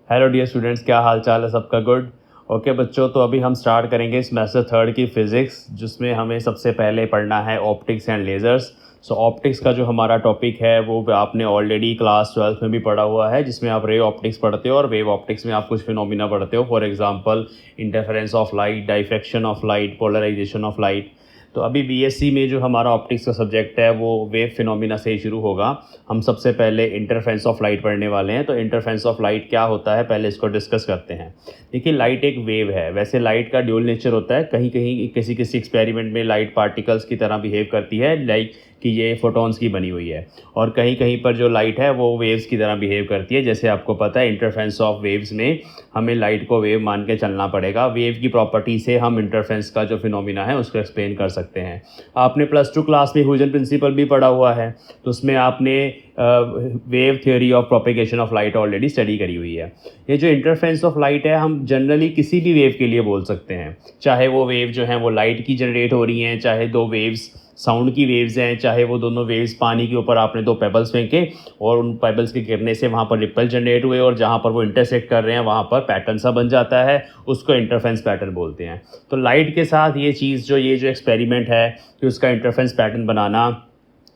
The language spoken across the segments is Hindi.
हेलो डियर स्टूडेंट्स, क्या हाल चाल है सबका? गुड। ओके बच्चों, तो अभी हम स्टार्ट करेंगे सेमेस्टर थर्ड की फ़िज़िक्स, जिसमें हमें सबसे पहले पढ़ना है optics and lasers. So optics का जो हमारा टॉपिक है वो आपने ऑलरेडी क्लास 12th में भी पढ़ा हुआ है, जिसमें आप रे ऑप्टिक्स पढ़ते हो और वेव ऑप्टिक्स में आप कुछ फिनोमिना पढ़ते हो। For example interference of light, diffraction of light, polarisation of light. तो अभी बीएससी में जो हमारा ऑप्टिक्स का सब्जेक्ट है वो वेव फिनोमिना से ही शुरू होगा। हम सबसे पहले इंटरफेरेंस ऑफ लाइट पढ़ने वाले हैं। तो इंटरफेरेंस ऑफ लाइट क्या होता है, पहले इसको डिस्कस करते हैं। देखिए, लाइट एक वेव है। वैसे लाइट का ड्यूल नेचर होता है। कहीं कहीं किसी किसी एक्सपेरिमेंट में लाइट पार्टिकल्स की तरह बिहेव करती है, लाइक कि ये फोटॉन्स की बनी हुई है। और कहीं कहीं पर जो लाइट है वो वेव्स की तरह बिहेव करती है। जैसे आपको पता है, इंटरफेरेंस ऑफ वेव्स में हमें लाइट को वेव मान के चलना पड़ेगा। वेव की प्रॉपर्टी से हम इंटरफेरेंस का जो फिनोमिना है उसको एक्सप्लेन कर सकते हैं। आपने प्लस टू क्लास में ह्यूजन प्रिंसिपल भी पढ़ा हुआ है, तो उसमें आपने wave theory of propagation of light already study करी हुई है। ये जो इंटरफेरेंस ऑफ लाइट है, हम जनरली किसी भी वेव के लिए बोल सकते हैं। चाहे वो वेव जो है वो लाइट की जनरेट हो रही हैं, चाहे दो वेव्स साउंड की वेव्स हैं, चाहे वो दोनों वेव्स पानी के ऊपर आपने दो पेबल्स फेंके और उन पेबल्स के गिरने से वहाँ पर रिपल जनरेट हुए और जहाँ पर वो इंटरसेक्ट कर रहे हैं वहाँ पर पैटर्न सा बन जाता है, उसको इंटरफेरेंस पैटर्न बोलते हैं। तो लाइट के साथ ये चीज़ ये जो एक्सपेरिमेंट है कि उसका इंटरफेरेंस पैटर्न बनाना,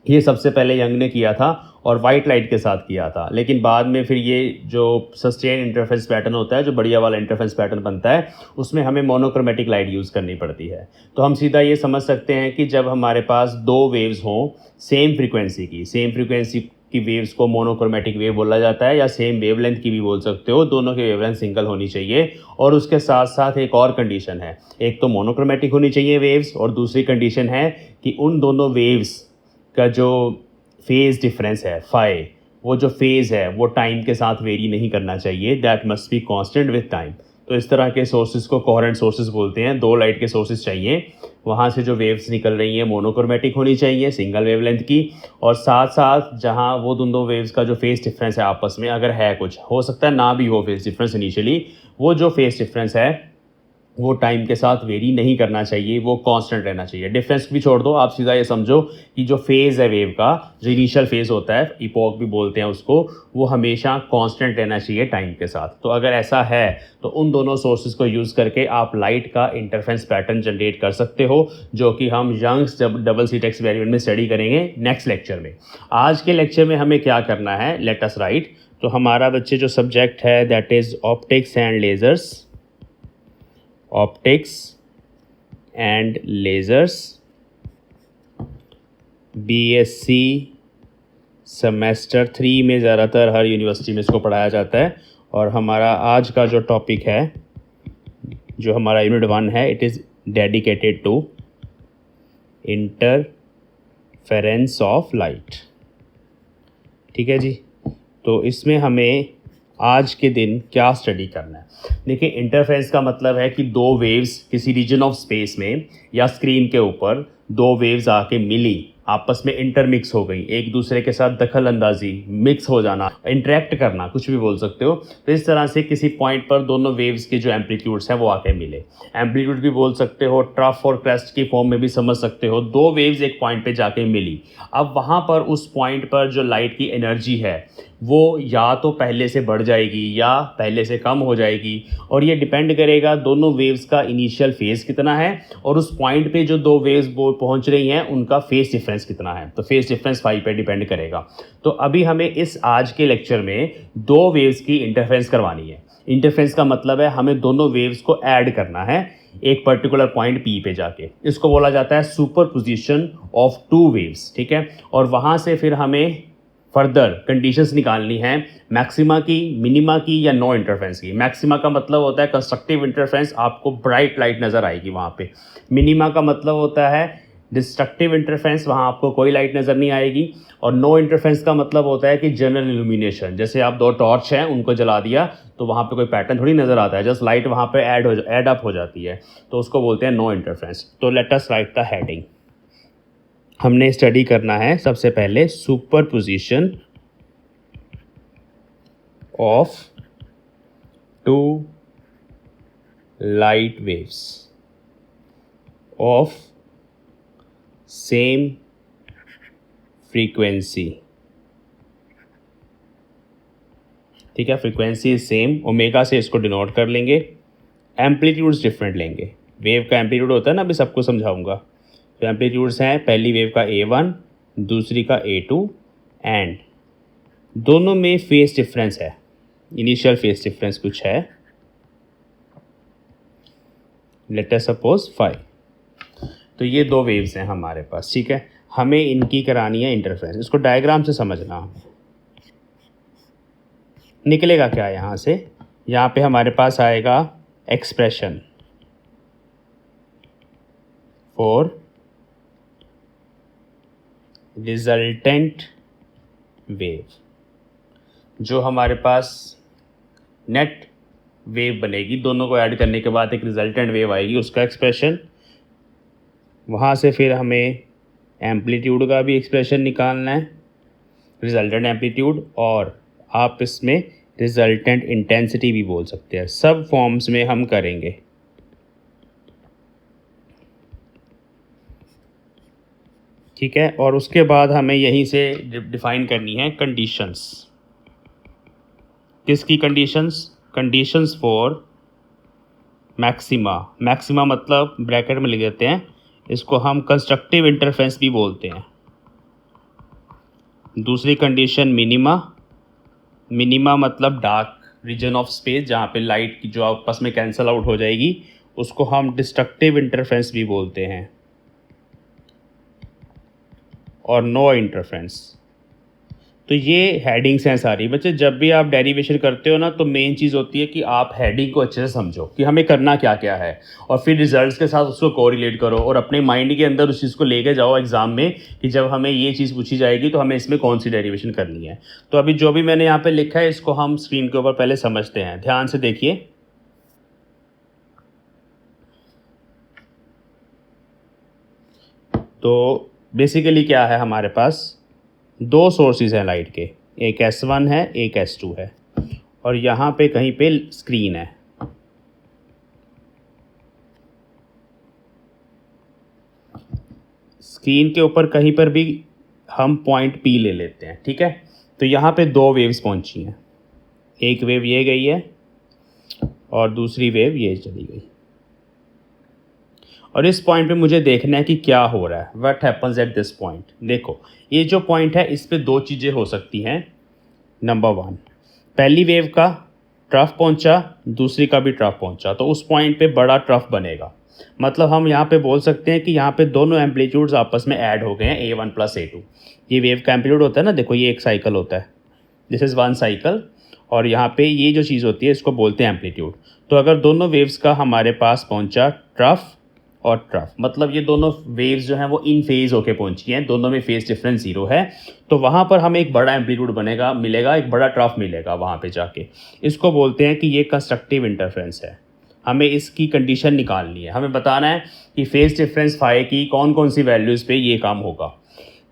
ये सबसे पहले यंग ने किया था और वाइट लाइट के साथ किया था। लेकिन बाद में फिर ये जो सस्टेन इंटरफेरेंस पैटर्न होता है, जो बढ़िया वाला इंटरफेरेंस पैटर्न बनता है, उसमें हमें मोनोक्रोमेटिक लाइट यूज़ करनी पड़ती है। तो हम सीधा ये समझ सकते हैं कि जब हमारे पास दो वेव्स हों सेम फ्रीक्वेंसी की वेव्स को मोनोक्रोमेटिक वेव बोला जाता है, या सेम वेवलेंथ की भी बोल सकते हो। दोनों की वेवलेंथ सिंगल होनी चाहिए। और उसके साथ साथ एक और कंडीशन है, एक तो मोनोक्रोमेटिक होनी चाहिए वेव्स, और दूसरी कंडीशन है कि उन दोनों वेव्स का जो फेज़ डिफरेंस है फाई, वो जो फेज़ है वो टाइम के साथ वेरी नहीं करना चाहिए। That must be constant with time. तो इस तरह के सोर्सेज को कोहेरेंट सोर्सेज बोलते हैं। दो लाइट के सोर्सेज चाहिए, वहाँ से जो वेव्स निकल रही हैं मोनोक्रोमेटिक होनी चाहिए, सिंगल वेवलेंथ की। और साथ साथ जहाँ वो दोनों वेव्स का जो फेज़ डिफरेंस है आपस में, अगर है, कुछ हो सकता है ना भी हो फेज़ डिफरेंस इनिशियली, वो जो फेज़ डिफरेंस है वो टाइम के साथ वेरी नहीं करना चाहिए, वो कांस्टेंट रहना चाहिए। डिफरेंस भी छोड़ दो, आप सीधा ये समझो कि जो फेज़ है वेव का, जो इनिशियल फेज़ होता है, इपोक भी बोलते हैं उसको, वो हमेशा कांस्टेंट रहना चाहिए टाइम के साथ। तो अगर ऐसा है तो उन दोनों सोर्सेज को यूज़ करके आप लाइट का इंटरफेरेंस पैटर्न जनरेट कर सकते हो, जो कि हम यंग्स जब डबल स्लिट एक्सपेरिमेंट में स्टडी करेंगे नेक्स्ट लेक्चर में। आज के लेक्चर में हमें क्या करना है, लेट अस राइट। तो हमारा बच्चे जो सब्जेक्ट है that is optics and lasers, optics and lasers, BSc semester 3 में ज़्यादातर हर यूनिवर्सिटी में इसको पढ़ाया जाता है। और हमारा आज का जो टॉपिक है, जो हमारा यूनिट 1 है, it is dedicated to interference of light. ठीक है जी। तो इसमें हमें आज के दिन क्या स्टडी करना है? देखिए, इंटरफेरेंस का मतलब है कि दो वेव्स किसी रीजन ऑफ स्पेस में या स्क्रीन के ऊपर दो वेव्स आके मिली, आपस में इंटरमिक्स हो गई, एक दूसरे के साथ दखल अंदाजी, मिक्स हो जाना, इंटरेक्ट करना, कुछ भी बोल सकते हो। तो इस तरह से किसी पॉइंट पर दोनों वेव्स के जो एम्पलीट्यूड्स हैं वो आके मिले। एम्पलीट्यूड भी बोल सकते हो, ट्रफ और क्रेस्ट की फॉर्म में भी समझ सकते हो। दो वेव्स एक पॉइंट पे जाके मिली। अब वहाँ पर उस पॉइंट पर जो लाइट की एनर्जी है वो या तो पहले से बढ़ जाएगी या पहले से कम हो जाएगी। और ये डिपेंड करेगा दोनों वेव्स का इनिशियल फेज़ कितना है और उस पॉइंट पे जो दो वेव्स पहुंच रही हैं उनका फेज़ डिफरेंस कितना है। तो फेज़ डिफरेंस फाई पे डिपेंड करेगा। तो अभी हमें इस आज के लेक्चर में दो वेव्स की इंटरफेरेंस करवानी है। इंटरफेरेंस का मतलब है हमें दोनों वेव्स को ऐड करना है एक पर्टिकुलर पॉइंट पी पे जाके। इसको बोला जाता है सुपरपोजिशन ऑफ टू वेव्स। ठीक है। और वहाँ से फिर हमें फर्दर कंडीशंस निकालनी है, मैक्सिमा की, मिनिमा की, या नो इंटरफेरेंस की। मैक्सिमा का मतलब होता है कंस्ट्रक्टिव इंटरफेरेंस, आपको ब्राइट लाइट नज़र आएगी वहाँ पे। मिनिमा का मतलब होता है डिस्ट्रक्टिव इंटरफेरेंस, वहाँ आपको कोई लाइट नज़र नहीं आएगी। और नो इंटरफेरेंस का मतलब होता है कि जनरल इल्यूमिनेशन, जैसे आप दो टॉर्च हैं उनको जला दिया तो वहाँ पे कोई पैटर्न थोड़ी नज़र आता है, जस्ट लाइट वहाँ पे ऐड अप हो जाती है, तो उसको बोलते हैं नो इंटरफेरेंस। तो let us write the heading. हमने स्टडी करना है सबसे पहले superposition of two light waves of same frequency. ठीक है, फ्रीक्वेंसी सेम, ओमेगा से इसको डिनोट कर लेंगे, एम्पलीट्यूड्स डिफरेंट लेंगे। वेव का एम्पलीट्यूड होता है ना, अभी सबको समझाऊंगा। तो एम्पलीट्यूड्स हैं, पहली वेव का A1, दूसरी का A2, एंड दोनों में फेस डिफरेंस है, इनिशियल फेस डिफरेंस कुछ है, लेट अस सपोज 5। तो ये दो वेव्स हैं हमारे पास, ठीक है। हमें इनकी करानी है इंटरफेरेंस। इसको डायग्राम से समझना हमें। निकलेगा क्या यहाँ से, यहाँ पे हमारे पास आएगा एक्सप्रेशन फॉर रिजल्टेंट वेव। जो हमारे पास नेट वेव बनेगी, दोनों को ऐड करने के बाद एक रिजल्टेंट वेव आएगी, उसका एक्सप्रेशन। वहाँ से फिर हमें एम्पलीट्यूड का भी एक्सप्रेशन निकालना है, रिजल्टेंट एम्पलीट्यूड, और आप इसमें रिजल्टेंट इंटेंसिटी भी बोल सकते हैं। सब फॉर्म्स में हम करेंगे। ठीक है, और उसके बाद हमें यहीं से डिफाइन करनी है कंडीशंस। किसकी conditions? Conditions for maxima. Maxima मतलब ब्रैकेट में लिख देते हैं, इसको हम कंस्ट्रक्टिव इंटरफेरेंस भी बोलते हैं। दूसरी कंडीशन मिनिमा। मिनिमा मतलब डार्क रीजन ऑफ स्पेस, जहाँ पे लाइट की जो आपस में कैंसल आउट हो जाएगी, उसको हम डिस्ट्रक्टिव इंटरफेरेंस भी बोलते हैं। और नो इंटरफेरेंस। तो ये हेडिंग्स हैं सारी। बच्चे जब भी आप डेरिवेशन करते हो ना, तो मेन चीज़ होती है कि आप हेडिंग को अच्छे से समझो कि हमें करना क्या क्या है, और फिर रिजल्ट्स के साथ उसको कोरिलेट करो और अपने माइंड के अंदर उस चीज़ को लेके जाओ एग्जाम में कि जब हमें ये चीज़ पूछी जाएगी तो हमें इसमें कौन सी डेरिवेशन करनी है। तो अभी जो भी मैंने यहाँ पर लिखा है, इसको हम स्क्रीन के ऊपर पहले समझते हैं। ध्यान से देखिए। तो बेसिकली क्या है, हमारे पास दो सोर्सेज हैं लाइट के, एक S1 है, एक S2 है, और यहाँ पे कहीं पे स्क्रीन है। स्क्रीन के ऊपर कहीं पर भी हम पॉइंट P ले लेते हैं, ठीक है। तो यहाँ पे दो वेव्स पहुँची हैं, एक वेव ये गई है और दूसरी वेव ये चली गई। और इस पॉइंट पे मुझे देखना है कि क्या हो रहा है, what happens at this point. देखो ये जो पॉइंट है, इस पे दो चीज़ें हो सकती हैं। नंबर 1, पहली वेव का ट्रफ पहुंचा, दूसरी का भी ट्रफ पहुंचा, तो उस पॉइंट पे बड़ा ट्रफ बनेगा। मतलब हम यहाँ पे बोल सकते हैं कि यहाँ पे दोनों एम्पलीट्यूड्स आपस में ऐड हो गए हैं, A1 + A2। ये वेव का एम्पलीट्यूड होता है ना, देखो ये एक साइकिल होता है, दिस इज़ 1 साइकिल, और यहाँ पे ये जो चीज़ होती है इसको बोलते हैं एम्पलीट्यूड। तो अगर दोनों वेव्स का हमारे पास पहुँचा ट्रफ और ट्रफ, मतलब ये दोनों वेव्स जो हैं वो इन फेज होके पहुंची हैं, दोनों में फेज डिफरेंस 0 है, तो वहाँ पर हमें एक बड़ा एम्पलीट्यूड मिलेगा, एक बड़ा ट्रफ मिलेगा वहाँ पे जाके। इसको बोलते हैं कि ये कंस्ट्रक्टिव इंटरफेरेंस है। हमें इसकी कंडीशन निकालनी है, हमें बताना है कि फेज डिफरेंस फाई की कौन कौन सी वैल्यूज़ पे ये काम होगा।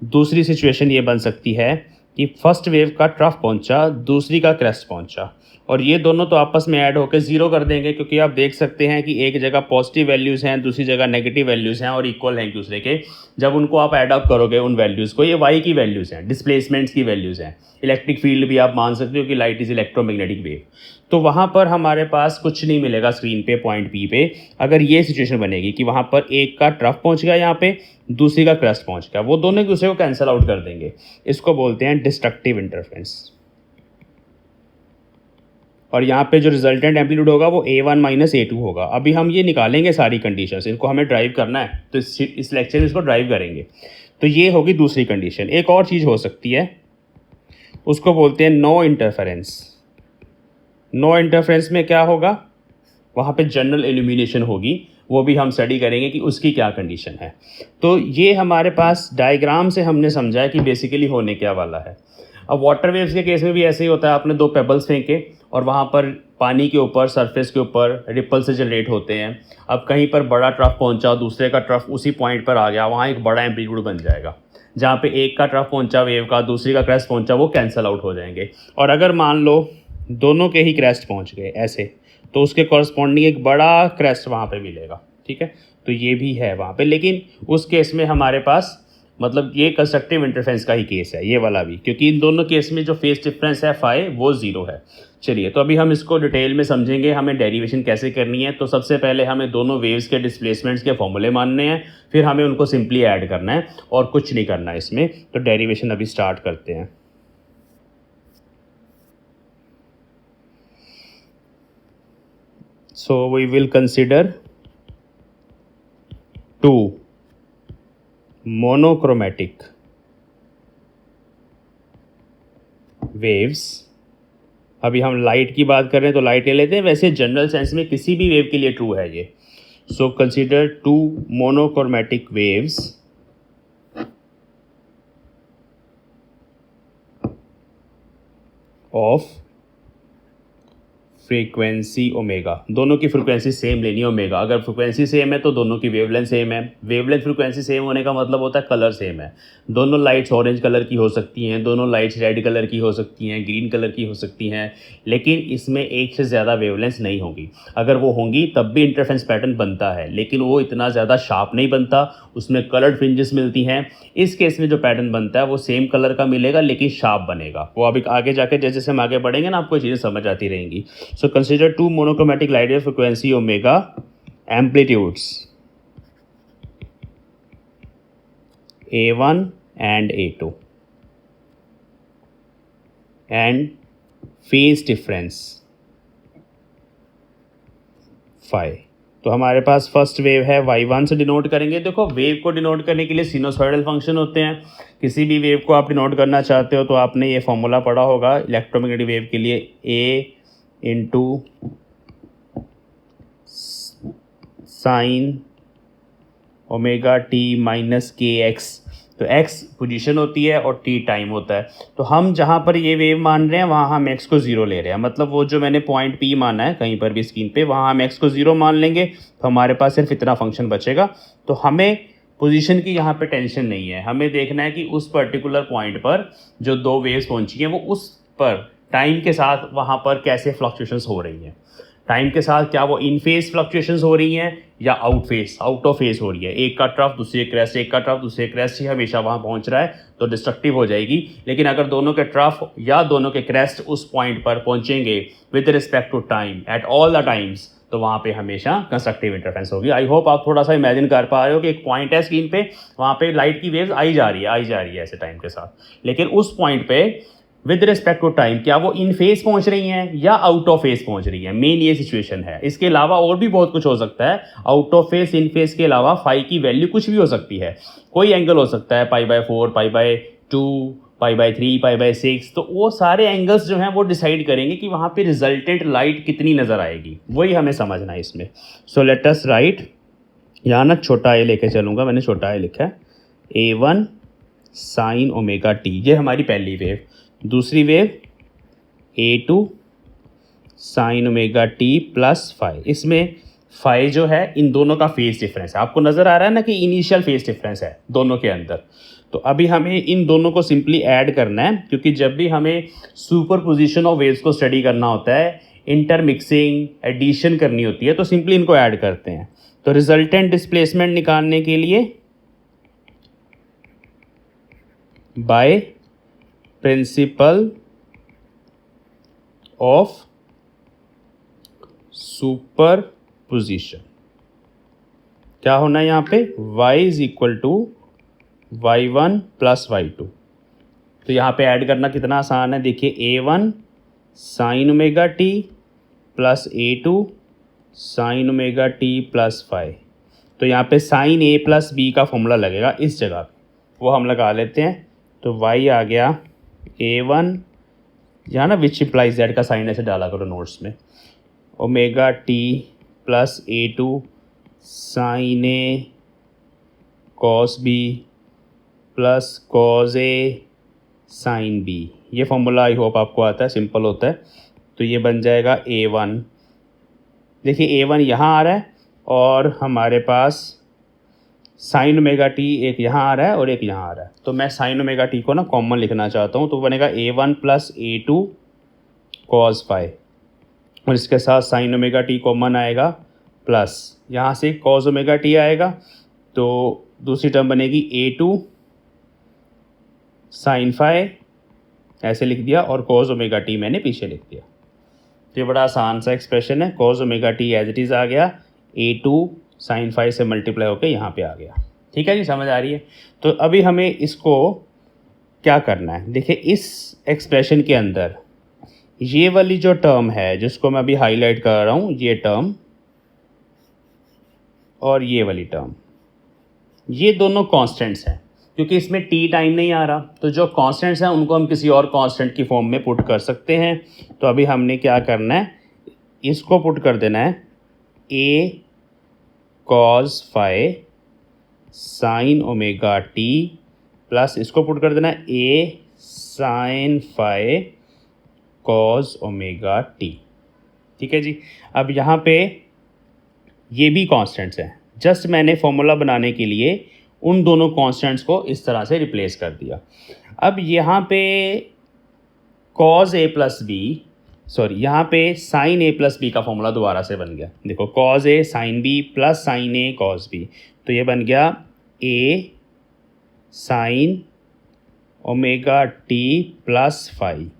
दूसरी सिचुएशन ये बन सकती है कि फर्स्ट वेव का ट्रफ पहुंचा, दूसरी का क्रेस्ट पहुंचा, और ये दोनों तो आपस में ऐड होकर 0 कर देंगे, क्योंकि आप देख सकते हैं कि एक जगह पॉजिटिव वैल्यूज़ हैं, दूसरी जगह नेगेटिव वैल्यूज़ हैं और इक्वल हैं एक दूसरे के। जब उनको आप ऐड अप करोगे उन वैल्यूज़ को, ये वाई की वैल्यूज़ हैं, डिस्प्लेसमेंट्स की वैल्यूज़ हैं। इलेक्ट्रिक फील्ड भी आप मान सकते हो कि लाइट इज़ इलेक्ट्रोमैग्नेटिक वेव। तो वहाँ पर हमारे पास कुछ नहीं मिलेगा स्क्रीन पे पॉइंट P पे, अगर ये सिचुएशन बनेगी कि वहाँ पर एक का ट्रफ पहुँच गया यहाँ पे, दूसरी का क्रेस्ट पहुँच गया, वो दोनों एक दूसरे को कैंसिल आउट कर देंगे। इसको बोलते हैं डिस्ट्रक्टिव इंटरफेरेंस। और यहाँ पे जो रिजल्टेंट एम्पलीट्यूड होगा वो A1 - A2 होगा। अभी हम ये निकालेंगे सारी कंडीशंस, इनको हमें ड्राइव करना है, तो इस लेक्चर में इसको ड्राइव करेंगे। तो ये होगी दूसरी कंडीशन। एक और चीज़ हो सकती है, उसको बोलते हैं नो इंटरफेरेंस। नो इंटरफेरेंस में क्या होगा, वहाँ पे जनरल इल्यूमिनेशन होगी, वो भी हम स्टडी करेंगे कि उसकी क्या कंडीशन है। तो ये हमारे पास डायग्राम से हमने समझा है कि बेसिकली होने क्या वाला है। अब वाटर वेव्स के केस में भी ऐसे ही होता है, आपने 2 पेबल्स फेंके और वहाँ पर पानी के ऊपर, सरफेस के ऊपर रिपल से जनरेट होते हैं। अब कहीं पर बड़ा ट्रफ पहुँचा, दूसरे का ट्रफ उसी पॉइंट पर आ गया, वहाँ एक बड़ा एम्पलीट्यूड बन जाएगा। जहाँ पे एक का ट्रफ पहुँचा वेव का, दूसरी का क्रेस्ट पहुँचा, वो कैंसिल आउट हो जाएंगे। और अगर मान लो दोनों के ही क्रेस्ट पहुँच गए ऐसे, तो उसके कॉरस्पॉन्डिंग एक बड़ा क्रेस्ट वहाँ पे मिलेगा, ठीक है। तो ये भी है वहाँ पे, लेकिन उस केस में हमारे पास मतलब ये कंस्ट्रक्टिव इंटरफेरेंस का ही केस है ये वाला भी, क्योंकि इन दोनों केस में जो फेज डिफरेंस है फाई वो 0 है। चलिए तो अभी हम इसको डिटेल में समझेंगे, हमें डेरिवेशन कैसे करनी है। तो सबसे पहले हमें दोनों वेव्स के डिस्प्लेसमेंट्स के फॉर्मूले मानने हैं, फिर हमें उनको सिंपली ऐड करना है और कुछ नहीं करना है इसमें। तो डेरिवेशन अभी स्टार्ट करते हैं। So we will consider two monochromatic waves। अभी हम लाइट की बात कर रहे हैं तो लाइट ले लेते हैं, वैसे जनरल सेंस में किसी भी वेव के लिए ट्रू है ये। So consider two monochromatic waves of frequency omega. दोनों की फ्रीक्वेंसी सेम लेनी है ओमेगा। अगर फ्रीक्वेंसी सेम है तो दोनों की वेवलेंथ सेम है। वेवलेंथ फ्रीक्वेंसी सेम होने का मतलब होता है कलर सेम है। दोनों लाइट्स ऑरेंज कलर की हो सकती हैं, दोनों लाइट्स रेड कलर की हो सकती हैं, ग्रीन कलर की हो सकती हैं, लेकिन इसमें एक से ज़्यादा वेवलेंथ नहीं होगी। अगर वो होंगी तब भी इंटरफेरेंस पैटर्न बनता है, लेकिन वो इतना ज़्यादा शार्प नहीं बनता, उसमें कलर्ड फ्रिंजेस मिलती हैं। इस केस में जो पैटर्न बनता है वो सेम कलर का मिलेगा लेकिन शार्प बनेगा। वो अभी आगे जाके जैसे जैसे हम आगे बढ़ेंगे ना आपको चीज़ें समझ आती रहेंगी। So consider two monochromatic light wave frequency omega amplitudes A1 and A2 and phase difference phi। तो हमारे पास फर्स्ट वेव है y1 से डिनोट करेंगे। देखो वेव को डिनोट करने के लिए सिनोसॉइडल फंक्शन होते हैं। किसी भी वेव को आप डिनोट करना चाहते हो तो आपने ये फॉर्मूला पढ़ा होगा इलेक्ट्रोमैग्नेटिक वेव के लिए, a into sine omega T minus के एक्स। तो x पोजीशन होती है और t टाइम होता है। तो हम जहाँ पर ये वेव मान रहे हैं वहाँ हम x को 0 ले रहे हैं, मतलब वो जो मैंने पॉइंट p माना है कहीं पर भी स्क्रीन पे, वहाँ हम x को 0 मान लेंगे तो हमारे पास सिर्फ इतना फंक्शन बचेगा। तो हमें पोजीशन की यहाँ पे टेंशन नहीं है, हमें देखना है कि उस पर्टिकुलर पॉइंट पर जो दो वेव्स पहुँची हैं वो उस पर टाइम के साथ वहाँ पर कैसे फ्लक्चुएशंस हो रही हैं। टाइम के साथ क्या वो इन फेस फ्लक्चुएशंस हो रही हैं या आउट ऑफ फेस हो रही है। एक का ट्रफ दूसरे क्रेस्ट, एक का ट्रफ दूसरे क्रेस्ट ही हमेशा वहाँ पहुँच रहा है तो डिस्ट्रक्टिव हो जाएगी। लेकिन अगर दोनों के ट्रफ या दोनों के क्रेस्ट उस पॉइंट पर पहुँचेंगे with respect to time at all the times तो वहाँ पे हमेशा कंस्ट्रक्टिव इंटरफेरेंस होगी। आई होप आप थोड़ा सा इमेजिन कर पा रहे हो कि एक पॉइंट है स्क्रीन पे, वहाँ पे लाइट की वेव्स आई जा रही है ऐसे टाइम के साथ, लेकिन उस पॉइंट पे विद रिस्पेक्ट टू टाइम क्या वो इन फेस पहुंच रही हैं या आउट ऑफ फेस पहुंच रही हैं। मेन ये सिचुएशन है। इसके अलावा और भी बहुत कुछ हो सकता है। Out of face, in face के अलावा फाई की वैल्यू कुछ भी हो सकती है। कोई एंगल हो सकता है π/4, π/2, π/3, π/6। तो वो सारे एंगल्स जो हैं वो डिसाइड करेंगे कि वहाँ पे रिजल्टेंट लाइट कितनी नज़र आएगी, वही हमें समझना है इसमें। सो लेट अस राइट, यहाँ ना छोटा ए लेके चलूँगा, मैंने छोटा ए लिखा है, A1 साइन ओमेगा टी, ये हमारी पहली वेव। दूसरी wave A2 sine omega t plus phi. इसमें फाई जो है इन दोनों का फेस डिफरेंस है। आपको नज़र आ रहा है ना कि इनिशियल फेस डिफरेंस है दोनों के अंदर। तो अभी हमें इन दोनों को सिंपली ऐड करना है, क्योंकि जब भी हमें सुपर पोजिशन ऑफ वेव्स को स्टडी करना होता है, इंटरमिक्सिंग एडिशन करनी होती है, तो सिंपली इनको ऐड करते हैं। तो रिजल्टेंट डिस्प्लेसमेंट निकालने के लिए by principle of superposition क्या होना है यहाँ पे, y is equal to y1 plus y2। तो यहाँ पे ऐड करना कितना आसान है, देखिए A1 sine omega t plus A2 sine omega t plus phi. तो यहाँ पे साइन A प्लस B का फॉर्मूला लगेगा इस जगह पे, वो हम लगा लेते हैं। तो y आ गया A1, यहाँ ना विच इम्प्लाइज दैट का साइन ऐसे डाला करो नोट्स में, omega t plus A2 sine A cos B plus cos A sine B। ये फॉर्मूला आई होप आपको आता है, सिंपल होता है। तो ये बन जाएगा A1, देखिए A1 यहाँ आ रहा है और हमारे पास साइन ओमेगा टी एक यहाँ आ रहा है और एक यहाँ आ रहा है। तो मैं साइन ओमेगा टी को ना कॉमन लिखना चाहता हूँ, तो बनेगा A1 plus A2 cos phi, और इसके साथ साइन ओमेगा टी कॉमन आएगा प्लस यहाँ से कॉस ओमेगा टी आएगा। तो दूसरी टर्म बनेगी A2 साइन फाई ऐसे लिख दिया और कॉज ओमेगा टी मैंने पीछे लिख दिया। तो ये बड़ा आसान सा एक्सप्रेशन है, cos omega t as it is आ गया, A2 साइन फाई से मल्टीप्लाई होकर यहाँ पे आ गया। ठीक है जी, समझ आ रही है। तो अभी हमें इसको क्या करना है, देखिए इस एक्सप्रेशन के अंदर ये वाली जो टर्म है जिसको मैं अभी हाईलाइट कर रहा हूँ, ये टर्म और ये वाली टर्म, ये दोनों कांस्टेंट्स हैं। क्योंकि इसमें टी टाइम नहीं आ रहा, तो जो कांस्टेंट्स हैं उनको हम किसी और कांस्टेंट की फॉर्म में पुट कर सकते हैं। तो अभी हमने क्या करना है, इसको पुट कर देना है A cos phi sine omega t plus इसको पुट कर देना है A sine phi cos omega t. ठीक है जी। अब यहाँ पे ये भी कांस्टेंट्स हैं, जस्ट मैंने फॉर्मूला बनाने के लिए उन दोनों कांस्टेंट्स को इस तरह से रिप्लेस कर दिया। अब यहाँ पे cos A plus B, sorry यहाँ पे साइन ए प्लस बी का फॉर्मूला दोबारा से बन गया। देखो cos A sine B plus sine A cos B, तो ये बन गया A sine omega t plus phi.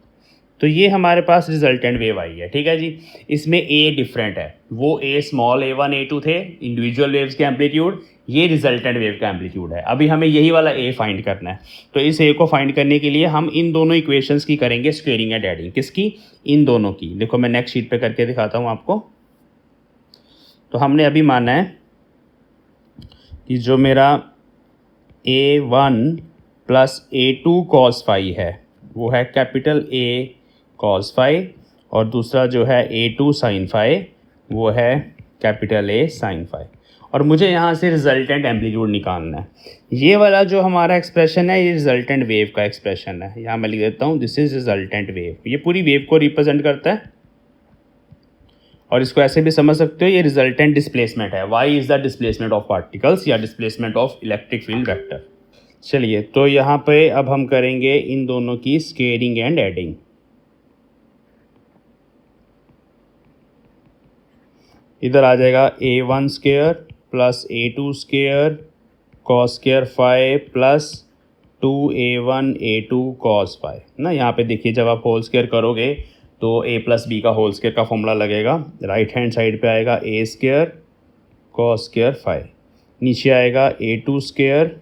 तो ये हमारे पास रिजल्टेंट वेव आई है। ठीक है जी। इसमें ए डिफरेंट है, वो ए स्मॉल A1 A2 थे इंडिविजुअल वेव्स के एम्पलीट्यूड, ये रिजल्टेंट वेव का एम्पलीट्यूड है। अभी हमें यही वाला ए फाइंड करना है। तो इस ए को फाइंड करने के लिए हम इन दोनों इक्वेशंस की करेंगे स्क्वेयरिंग एंड एडिंग। किसकी? इन दोनों की। देखो मैं नेक्स्ट शीट पे करके दिखाता हूँ आपको। तो हमने अभी माना है कि जो मेरा A1 plus A2 cos phi है वो है कैपिटल A कॉस फाई, और दूसरा जो है A2 साइन फाई वो है कैपिटल A साइन फाई। और मुझे यहाँ से रिजल्टेंट एम्पलीट्यूड निकालना है। ये वाला जो हमारा एक्सप्रेशन है ये रिजल्टेंट वेव का एक्सप्रेशन है। यहाँ मैं लिख देता हूँ दिस इज रिजल्टेंट वेव। ये पूरी वेव को रिप्रेजेंट करता है, और इसको ऐसे भी समझ सकते हो ये रिजल्टेंट डिस्प्लेसमेंट है। Y is the displacement of particles या displacement of electric field vector. चलिए तो यहाँ पे अब हम करेंगे इन दोनों की स्क्वेयरिंग एंड एडिंग। इधर आ जाएगा A1 square plus A2 square cos square phi plus 2A1 A2 cos phi ना। यहाँ पे देखिए जब आप होल स्क्वेयर करोगे तो A प्लस बी का होल स्क्वेयर का फॉर्मूला लगेगा। राइट हैंड साइड पे आएगा A square cos square phi, नीचे आएगा A2 square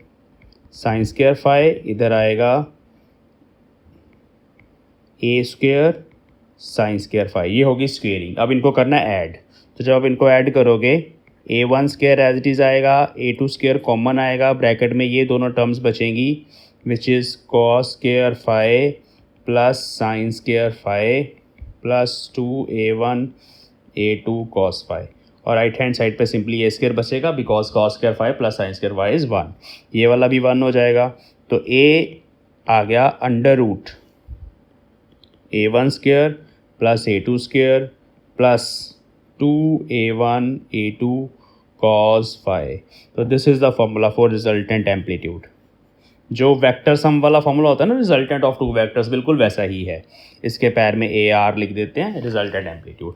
sine square phi, इधर आएगा A square sine square phi. ये होगी स्क्वेयरिंग। अब इनको करना है ऐड। तो जब आप इनको ऐड करोगे A1 square as it is आएगा, A2 स्क्वेयर कॉमन आएगा, ब्रैकेट में ये दोनों टर्म्स बचेंगी which is cos square phi plus sine square phi plus 2A1 A2 cos phi. और राइट हैंड साइड पे सिंपली ए स्क्वेयर बचेगा because cos square phi plus sine square phi is 1। ये वाला भी 1 हो जाएगा। तो ए आ गया under root A1 square plus A2 square plus 2A1 A2 cos phi. तो this is the formula for resultant amplitude. जो वेक्टर सम वाला फॉर्मूला होता है ना रिजल्टेंट ऑफ टू वेक्टर्स, बिल्कुल वैसा ही है। इसके पैर में AR लिख देते हैं, रिजल्टेंट एम्पलीट्यूड।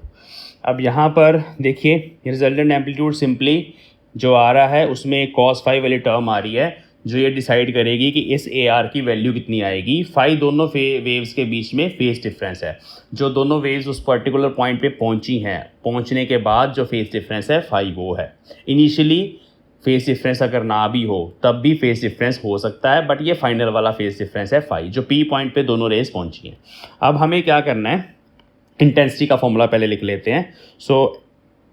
अब यहाँ पर देखिए रिजल्टेंट एम्पलीट्यूड सिंपली जो आ रहा है उसमें cos फाई वाली टर्म आ रही है जो ये डिसाइड करेगी कि इस AR की वैल्यू कितनी आएगी। फाई दोनों वेव्स के बीच में फेस डिफरेंस है। जो दोनों वेव्स उस पर्टिकुलर पॉइंट पे पहुंची हैं, पहुंचने के बाद जो फेस डिफरेंस है फाई वो है। इनिशियली फेस डिफरेंस अगर ना भी हो तब भी फेस डिफरेंस हो सकता है, बट ये फाइनल वाला फेस डिफरेंस है फाई, जो P पॉइंट पे दोनों रेज पहुंची हैं। अब हमें क्या करना है, इंटेंसिटी का फॉर्मूला पहले लिख लेते हैं। सो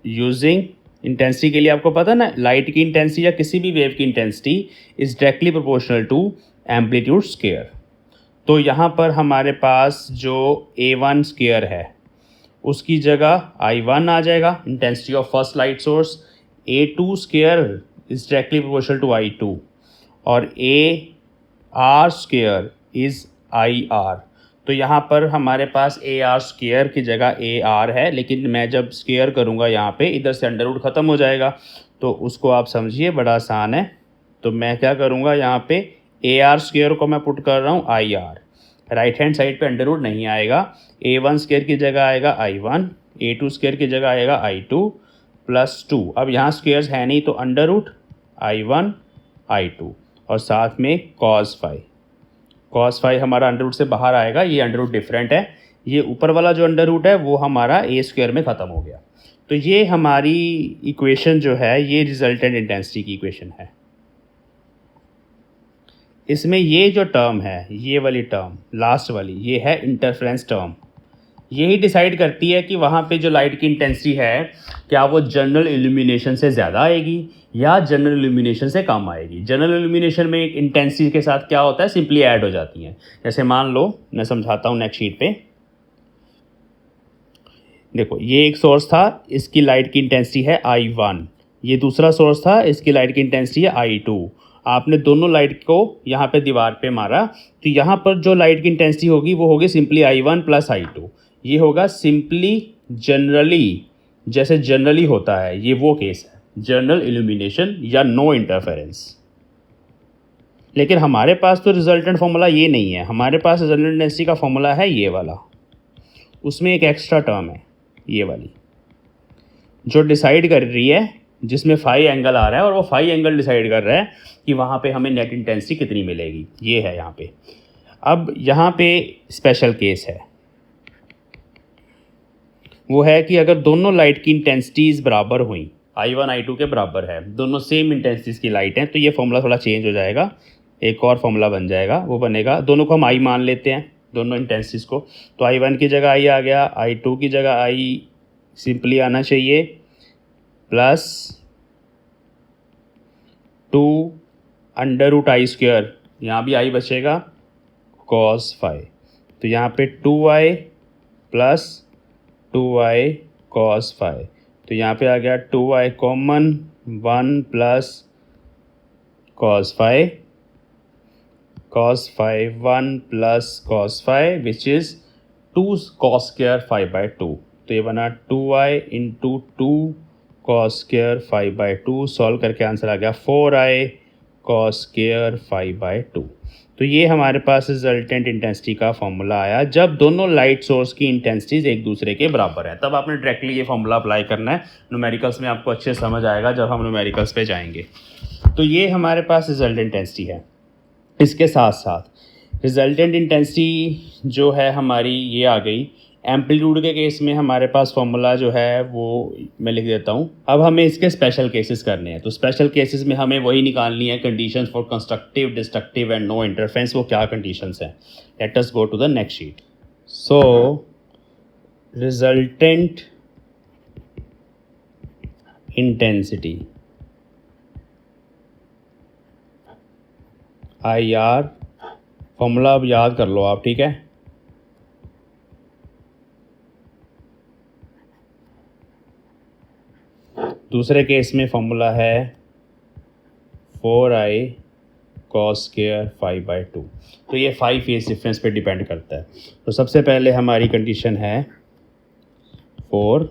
यूजिंग इंटेंसिटी के लिए आपको पता ना लाइट की इंटेंसिटी या किसी भी वेव की intensity is directly proportional to amplitude square. तो यहाँ पर हमारे पास जो A1 स्क्वायर है उसकी जगह I1 आ जाएगा, intensity of first light source. A2 square is directly proportional to I2, और AR स्क्वायर इज़ IR। तो यहाँ पर हमारे पास AR स्क्वायर की जगह AR है, लेकिन मैं जब स्क्वायर करूँगा यहाँ पे इधर से अंडर रूट ख़त्म हो जाएगा, तो उसको आप समझिए बड़ा आसान है। तो मैं क्या करूँगा यहाँ पे AR स्क्वायर को मैं पुट कर रहा हूँ IR। राइट हैंड साइड पे अंडर रूट नहीं आएगा। A1 स्क्वायर की जगह आएगा I1, A2 स्क्वायर की जगह आएगा I2 प्लस 2। अब यहाँ स्क्वायर्स है नहीं तो अंडर रूट I1 I2 और साथ में cos फाई कॉस फाई हमारा अंडर रूट से बाहर आएगा, ये अंडर रूट डिफरेंट है, ये ऊपर वाला जो अंडर रूट है वो हमारा ए स्क्वायर में ख़त्म हो गया। तो ये हमारी इक्वेशन जो है ये रिजल्टेंट इंटेंसिटी की इक्वेशन है। इसमें ये जो टर्म है, ये वाली टर्म लास्ट वाली, ये है इंटरफेरेंस टर्म। यही डिसाइड करती है कि वहाँ पे जो लाइट की इंटेंसिटी है क्या वो जनरल इल्यूमिनेशन से ज़्यादा आएगी या जनरल इल्यूमिनेशन से कम आएगी। जनरल इल्यूमिनेशन में एक इंटेंसिटी के साथ क्या होता है, सिंपली ऐड हो जाती हैं। जैसे मान लो मैं समझाता हूँ नेक्स्ट शीट पे। देखो ये एक सोर्स था, इसकी लाइट की इंटेंसिटी है I1, ये दूसरा सोर्स था, इसकी लाइट की इंटेंसिटी है I2। आपने दोनों लाइट को यहाँ पे दीवार पे मारा तो यहाँ पर जो लाइट की इंटेंसिटी होगी वो होगी सिंपली I1 प्लस I2। ये होगा सिंपली जनरली, जैसे जनरली होता है, ये वो केस है जनरल इल्यूमिनेशन या नो इंटरफेरेंस। लेकिन हमारे पास तो रिजल्टेंट फॉर्मूला ये नहीं है, हमारे पास रिजल्टेंट इंटेंसिटी का फॉर्मूला है ये वाला, उसमें एक एक्स्ट्रा टर्म है ये वाली जो डिसाइड कर रही है, जिसमें फाई एंगल आ रहा है और वो फाई एंगल डिसाइड कर रहा है कि वहाँ पे हमें नेट इंटेंसिटी कितनी मिलेगी। ये है यहाँ पे। अब यहाँ पे स्पेशल केस है, वो है कि अगर दोनों लाइट की इंटेंसिटीज़ बराबर हुई, I1 I2 के बराबर है, दोनों सेम इंटेंसिटीज़ की लाइट हैं, तो ये फॉर्मूला थोड़ा चेंज हो जाएगा, एक और फॉर्मूला बन जाएगा। वो बनेगा, दोनों को हम I मान लेते हैं, दोनों इंटेंसिटीज़ को, तो I1 की जगह I आ गया, I2 की जगह I सिंपली आना चाहिए plus 2 under root I square, यहाँ भी I बचेगा, कॉस फाई। तो यहाँ पे 2I plus 2I cos phi, तो यहाँ पे आ गया 2I common, 1 plus cos phi, 1 plus cos phi which is 2 cos square 5/2। तो ये बना 2I into 2 cos square 5/2। Solve करके आंसर आ गया 4I कॉस स्क्वायर 5/2। तो ये हमारे पास रिजल्टेंट इंटेंसिटी का फॉर्मूला आया जब दोनों लाइट सोर्स की इंटेंसिटीज़ एक दूसरे के बराबर है। तब आपने डायरेक्टली ये फॉर्मूला अप्लाई करना है। न्यूमेरिकल्स में आपको अच्छे समझ आएगा जब हम न्यूमेरिकल्स पे जाएंगे। तो ये हमारे पास रिजल्टेंट इंटेंसिटी है। इसके साथ साथ रिजल्टेंट इंटेंसिटी जो है हमारी ये आ गई। एम्पलीट्यूड के केस में हमारे पास फॉर्मूला जो है वो मैं लिख देता हूँ। अब हमें इसके स्पेशल केसेस करने हैं। तो स्पेशल केसेस में हमें वही निकालनी है conditions for constructive, destructive and no interference. वो क्या कंडीशंस हैं? Let us go to the next sheet. So resultant intensity IR formula अब याद कर लो आप, ठीक है। दूसरे केस में फॉर्मूला है 4I कॉस स्क्वायर 5/2। तो ये 5 फेज डिफरेंस पे डिपेंड करता है। तो सबसे पहले हमारी कंडीशन है फॉर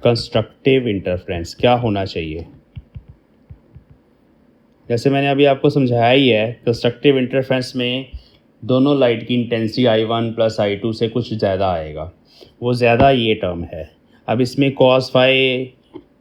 कंस्ट्रक्टिव इंटरफेरेंस क्या होना चाहिए। जैसे मैंने अभी आपको समझाया ही है, कंस्ट्रक्टिव इंटरफेरेंस में दोनों लाइट की इंटेंसिटी I1 प्लस I2 से कुछ ज़्यादा आएगा, वो ज़्यादा ये टर्म है। अब इसमें कॉस फाई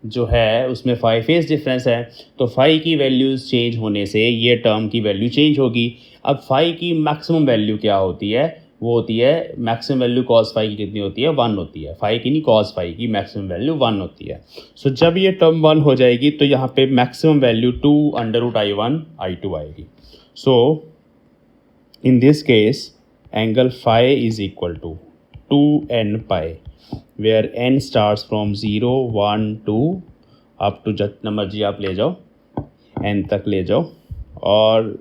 जो है उसमें 5 फेज डिफरेंस है, तो फाई की वैल्यूज़ चेंज होने से ये टर्म की वैल्यू चेंज होगी। अब फाई की मैक्सिमम वैल्यू क्या होती है? वो होती है मैक्सिमम वैल्यू कॉस फाई की कितनी होती है? 1 होती है। फाई की नहीं, कॉस फाई की मैक्सिमम वैल्यू 1 होती है। सो जब ये टर्म 1 हो जाएगी तो यहाँ पे maximum value 2 under root I1 I2 आएगी। So in this case angle phi is equal to 2n pi, where n starts from 0 1 2 up to जितना मर्जी आप ले जाओ, n तक ले जाओ, और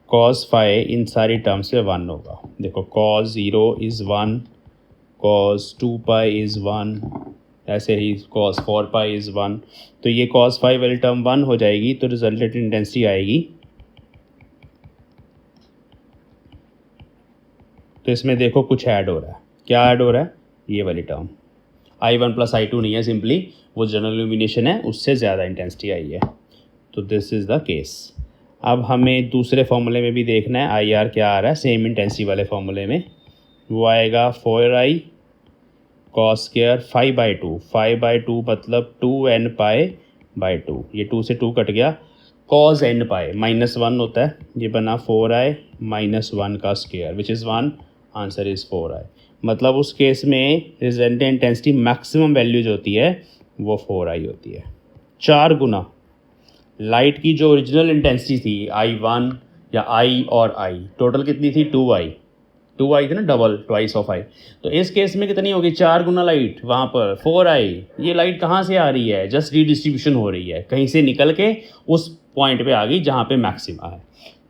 कॉस फाई इन सारी टर्म्स से 1 होगा। देखो cos 0 is 1, cos 2 pi is 1, ऐसे ही कॉस 4 पाई इज़ 1। तो ये कॉस फाई वाली टर्म 1 हो जाएगी तो रिजल्टेंट इंटेंसिटी आएगी। तो इसमें देखो कुछ ऐड हो रहा है। क्या ऐड हो रहा है? ये वाली टर्म I1 प्लस I2 नहीं है, सिंपली वो जनरल इल्यूमिनेशन है, उससे ज़्यादा इंटेंसिटी आई है। तो दिस इज़ द केस। अब हमें दूसरे फॉर्मूले में भी देखना है IR क्या आ रहा है। सेम इंटेंसिटी वाले फॉर्मूले में वो आएगा 4I कॉस स्क्वायर 5/2। 5/2 मतलब 2n पाई/2। ये 2 से 2 कट गया, कॉज एन पाई -1 होता है, ये बना 4i -1 का square which is 1, answer is 4i। मतलब उस केस में रिजल्टेंट इंटेंसिटी मैक्सिमम वैल्यू जो होती है वो 4i होती है, 4 गुना लाइट की जो ओरिजिनल इंटेंसिटी थी I1 या I और I टोटल कितनी थी 2i थी ना, डबल ट्वाइस ऑफ आई। तो इस केस में कितनी होगी 4 गुना लाइट, वहाँ पर 4i। ये लाइट कहाँ से आ रही है, जस्ट रीडिस्ट्रीब्यूशन हो रही है, कहीं से निकल के उस पॉइंट पे आ गई जहाँ पे मैक्सिमा है।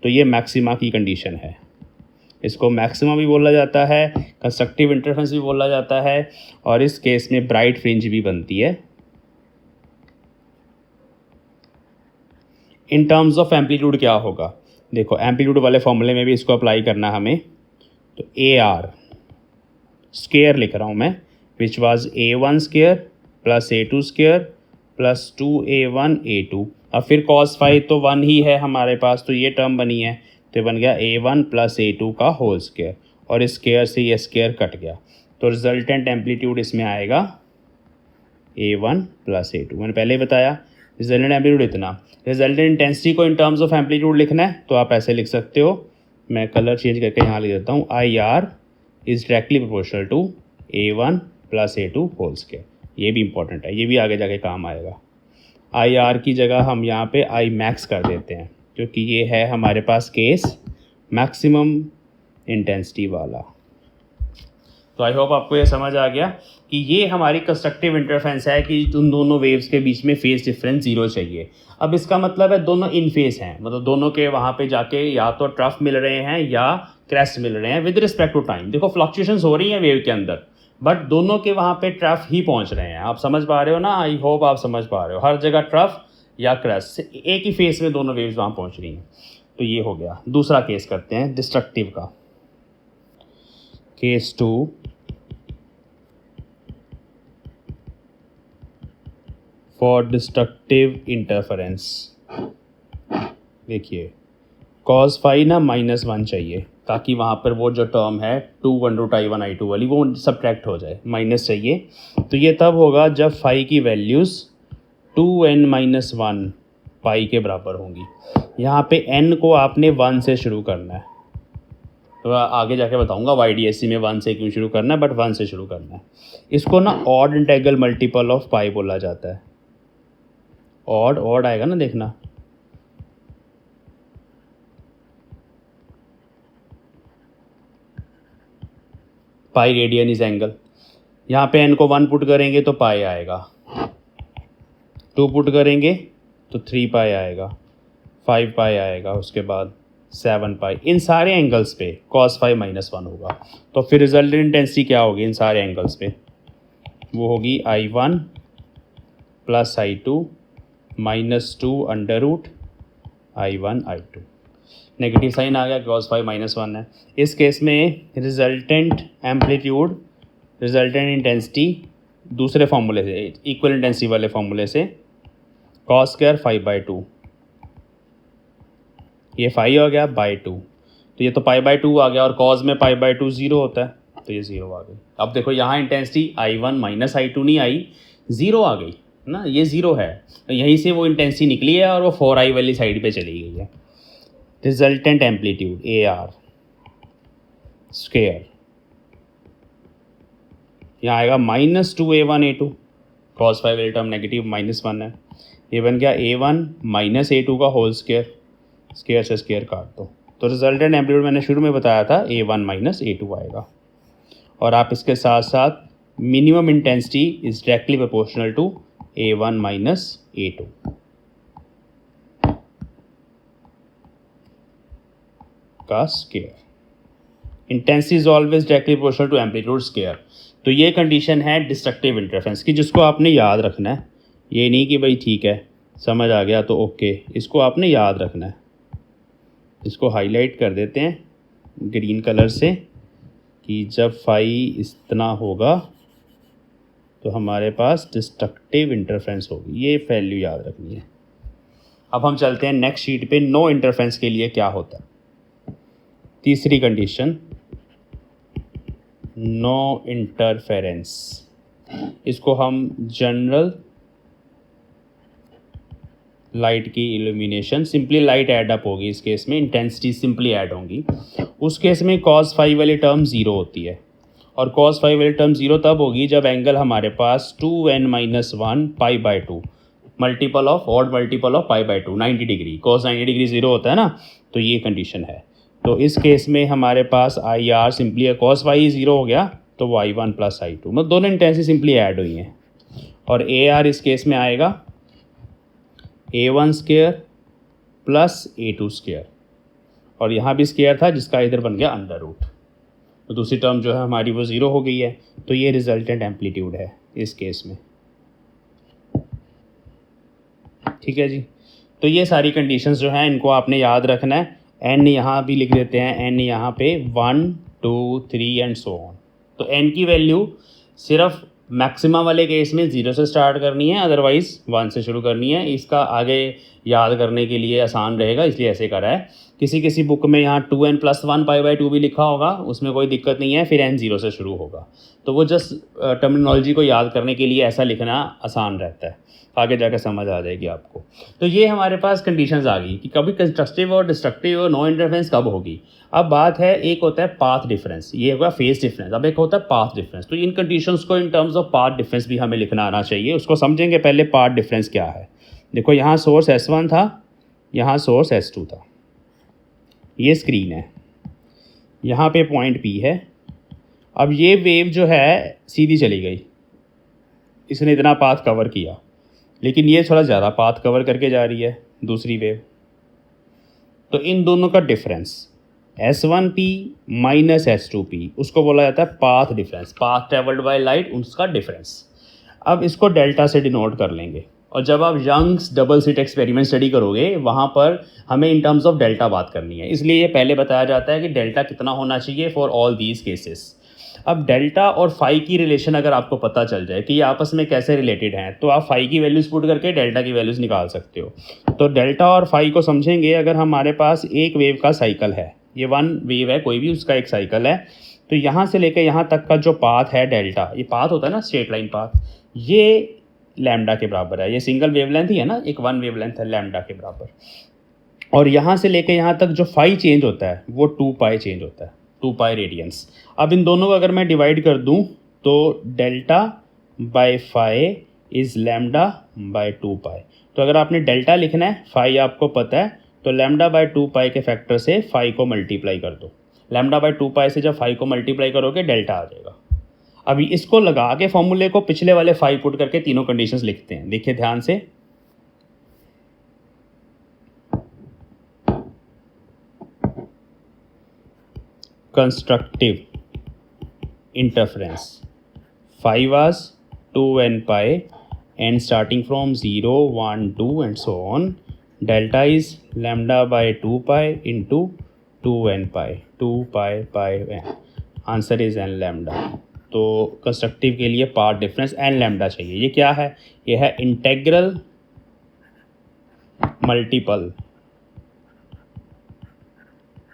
तो ये मैक्सिमा की कंडीशन है, इसको मैक्सिमा भी बोला जाता है, कंस्ट्रक्टिव इंटरफेरेंस भी बोला जाता है, और इस केस में ब्राइट फ्रिंज भी बनती है। इन टर्म्स ऑफ एम्पलीट्यूड क्या होगा, देखो एम्पलीट्यूड वाले फॉर्मूले में भी इसको अप्लाई करना हमें। तो ए आर स्केयर लिख रहा हूँ मैं, which was A1 square plus A2 square plus 2A1 A2। अब फिर कॉस फाई तो 1 ही है हमारे पास, तो ये टर्म बनी है, तो ये बन गया A1 प्लस A2 का होल स्केयर, और इस स्केयर से ये स्केयर कट गया, तो रिजल्टेंट एम्पलीट्यूड इसमें आएगा A1 प्लस A2। मैंने पहले ही बताया रिजल्टेंट एम्पलीट्यूड इतना। रिजल्टेंट इंटेंसिटी को इन टर्म्स ऑफ एम्पलीट्यूड लिखना है तो आप ऐसे लिख सकते हो, मैं कलर चेंज करके यहाँ लिख देता हूँ, IR is directly proportional to A1 plus A2 whole square. ये भी इंपॉर्टेंट है, ये भी आगे जाके काम आएगा। IR की जगह हम यहाँ पे I मैक्स कर देते हैं, क्योंकि ये है हमारे पास केस मैक्सिमम इंटेंसिटी वाला। तो आई होप आपको ये समझ आ गया कि ये हमारी कंस्ट्रक्टिव इंटरफेरेंस है कि उन दोनों वेव्स के बीच में फेज डिफरेंस 0 चाहिए। अब इसका मतलब है दोनों इन फेज हैं, मतलब दोनों के वहाँ पे जाके या तो ट्रफ मिल रहे हैं या क्रेस्ट मिल रहे हैं विद रिस्पेक्ट टू टाइम। देखो फ्लक्चुएशंस हो रही हैं वेव के अंदर, बट दोनों के वहाँ पे ट्रफ ही पहुँच रहे हैं। आप समझ पा रहे हो ना, आई होप आप समझ पा रहे हो, हर जगह ट्रफ या क्रेस्ट एक ही फेस में दोनों वेव्स वहाँ पहुँच रही हैं। तो ये हो गया। दूसरा केस करते हैं डिस्ट्रक्टिव का, केस 2। फॉर डिस्ट्रक्टिव इंटरफेरेंस देखिए कॉस फाई ना -1 चाहिए, ताकि वहाँ पर वो जो टर्म है 2 √I1 I2 वाली वो सब्ट्रैक्ट हो जाए, माइनस चाहिए। तो ये तब होगा जब फाई की वैल्यूज़ 2n-1 पाई के बराबर होंगी। यहाँ पे n को आपने 1 से शुरू करना है, तो आगे जाके बताऊंगा YDSC में 1 से क्यों शुरू करना है, बट 1 से शुरू करना है। इसको ना ऑड इंटेग्रल मल्टीपल ऑफ पाई बोला जाता है। ऑड आएगा ना, देखना पाई रेडियन इज एंगल। यहाँ पे n को 1 पुट करेंगे तो पाई आएगा, 2 पुट करेंगे तो 3 पाई आएगा, 5 पाई आएगा, उसके बाद 7 पाई। इन सारे एंगल्स पे cos फाई -1 होगा। तो फिर रिजल्टेंट इंटेंसिटी क्या होगी इन सारे एंगल्स पे, वो होगी I1 plus I2 -2 √I1 I2। Negative sign आ गया, cos फाई -1 है। इस केस में रिजल्टेंट एम्पलीट्यूड, रिजल्टेंट इंटेंसिटी दूसरे फार्मूले से, इक्वल इंटेंसिटी वाले फार्मूले से cos स्क्वायर 5/2, ये 5 हो गया बाई 2, तो ये तो π/2 आ गया, और cos में π/2 0 होता है, तो ये 0 आ गई। अब देखो यहाँ इंटेंसिटी I1 -I2 नहीं आई, 0 आ गई ना, ये 0 है, तो यहीं से वो इंटेंसिटी निकली है और वो 4i वाली साइड पे चली गई है। रिजल्टेंट एम्पलीट्यूड AR स्क्वायर यहाँ आएगा -2A1 A2, cos फाई वाली टर्म नेगेटिव -1 है, ये बन गया A1 -A2 का होल स्क्वायर, स्क्वायर से स्क्वायर काट दो, तो रिजल्टेंट एम्पलीट्यूड मैंने शुरू में बताया था A1 -A2 आएगा। और आप इसके साथ साथ minimum intensity is directly proportional to A1 -A2। का square, intensity is always directly proportional to amplitude square. तो ये कंडीशन है डिस्ट्रक्टिव इंटरफेरेंस की, जिसको आपने याद रखना है। ये नहीं कि भाई ठीक है समझ आ गया तो ओके, इसको आपने याद रखना है। इसको हाईलाइट कर देते हैं ग्रीन कलर से कि जब फाई इतना होगा तो हमारे पास डिस्ट्रक्टिव इंटरफेरेंस होगी, ये वैल्यू याद रखनी है। अब हम चलते हैं नेक्स्ट शीट पे, नो इंटरफेरेंस के लिए क्या होता है। तीसरी कंडीशन नो इंटरफेरेंस, इसको हम जनरल लाइट की illumination, simply light add up होगी इस केस में, इंटेंसिटी सिंपली ऐड होंगी। उस केस में cos फाई वाली टर्म ज़ीरो होती है, और cos फाई वाली टर्म ज़ीरो तब होगी जब एंगल हमारे पास 2n-1 π/2 multiple of odd multiple of π/2 90 degree, cos 90 degree zero होता है ना, तो ये कंडीशन है। तो इस केस में हमारे पास आई आर सिंपली है, cos फाई ज़ीरो हो गया तो y1 + i2, मतलब दोनों इंटेंसिटी सिंपली ऐड हुई हैं। और ए आर इस केस में आएगा a1 square plus a2 square, और यहाँ भी स्क्वायर था जिसका इधर बन गया अंडर रूट, तो दूसरी टर्म जो है हमारी वो ज़ीरो हो गई है। तो ये रिजल्टेंट एम्पलीट्यूड है इस केस में, ठीक है जी। तो ये सारी कंडीशंस जो हैं इनको आपने याद रखना है। एन यहाँ भी लिख देते हैं, एन यहाँ पे 1 2 3 एंड सो ऑन। तो एन की वैल्यू सिर्फ मैक्सिमम वाले केस में 0 से स्टार्ट करनी है, अदरवाइज़ 1 से शुरू करनी है। इसका आगे याद करने के लिए आसान रहेगा, इसलिए ऐसे करा है। किसी किसी बुक में यहाँ 2n+1 π/2 भी लिखा होगा, उसमें कोई दिक्कत नहीं है, फिर n 0 से शुरू होगा। तो वो जस्ट टर्मिनोलॉजी को याद करने के लिए ऐसा लिखना आसान रहता है, आगे जाकर समझ आ जाएगी आपको। तो ये हमारे पास कंडीशंस आ गई कि कभी कंस्ट्रक्टिव और डिस्ट्रक्टिव और नो इंटरफेरेंस कब होगी। अब बात है, एक होता है पाथ डिफरेंस, ये होगा फेस डिफरेंस, अब एक होता है पाथ डिफरेंस। तो इन कंडीशंस को इन टर्म्स ऑफ पाथ डिफरेंस भी हमें लिखना आना चाहिए। उसको समझेंगे पहले, पाथ डिफरेंस क्या है। देखो यहाँ सोर्स S1 था, यहाँ सोर्स S2 था, ये स्क्रीन है, यहाँ पे पॉइंट P है। अब ये वेव जो है सीधी चली गई, इसने इतना पाथ कवर किया, लेकिन ये थोड़ा ज़्यादा पाथ कवर करके जा रही है दूसरी वेव। तो इन दोनों का डिफरेंस S1P माइनस S2P, उसको बोला जाता है path difference, path travelled by light, उसका डिफरेंस। अब इसको डेल्टा से डिनोट कर लेंगे, और जब आप Young's double slit experiment study करोगे वहाँ पर हमें इन टर्म्स ऑफ डेल्टा बात करनी है, इसलिए ये पहले बताया जाता है कि डेल्टा कितना होना चाहिए फॉर ऑल दीज केसेस। अब डेल्टा और फाई की रिलेशन अगर आपको पता चल जाए कि ये आपस में कैसे रिलेटेड हैं, तो आप फाई की वैल्यूज़ पुट करके डेल्टा की वैल्यूज़ निकाल सकते हो। तो डेल्टा और फाई को समझेंगे, अगर हमारे पास एक वेव का साइकिल है, ये वन वेव है कोई भी, उसका एक साइकिल है, तो यहाँ से लेकर यहाँ तक का जो पाथ है डेल्टा, ये पाथ होता है ना स्ट्रेट लाइन पाथ, ये लैम्डा के बराबर है। ये सिंगल वेवलेंथ ही है ना, एक वन वेवलेंथ है लैम्डा के बराबर। और यहाँ से लेकर यहाँ तक जो फाई चेंज होता है वो 2π चेंज होता है, 2π रेडियंस। अब इन दोनों को अगर मैं डिवाइड कर दूँ तो delta by phi is lambda by 2π। तो अगर आपने डेल्टा लिखना है, फाई आपको पता है, तो लैम्डा बाय 2π के फैक्टर से फाई को मल्टीप्लाई कर दो। लैम्डा बाय 2π से जब फाई को मल्टीप्लाई करोगे डेल्टा आ जाएगा। अभी इसको लगा के फॉर्मूले को पिछले वाले फाई पुट करके तीनों कंडीशंस लिखते हैं, देखिए ध्यान से। Constructive interference phi was 2n π and starting from 0 1 2 and so on, delta is lambda by 2π into 2n π, 2π π n, answer is n lambda. तो कंस्ट्रक्टिव के लिए पाथ डिफरेंस n लैम्डा चाहिए। ये क्या है? ये है integral multiple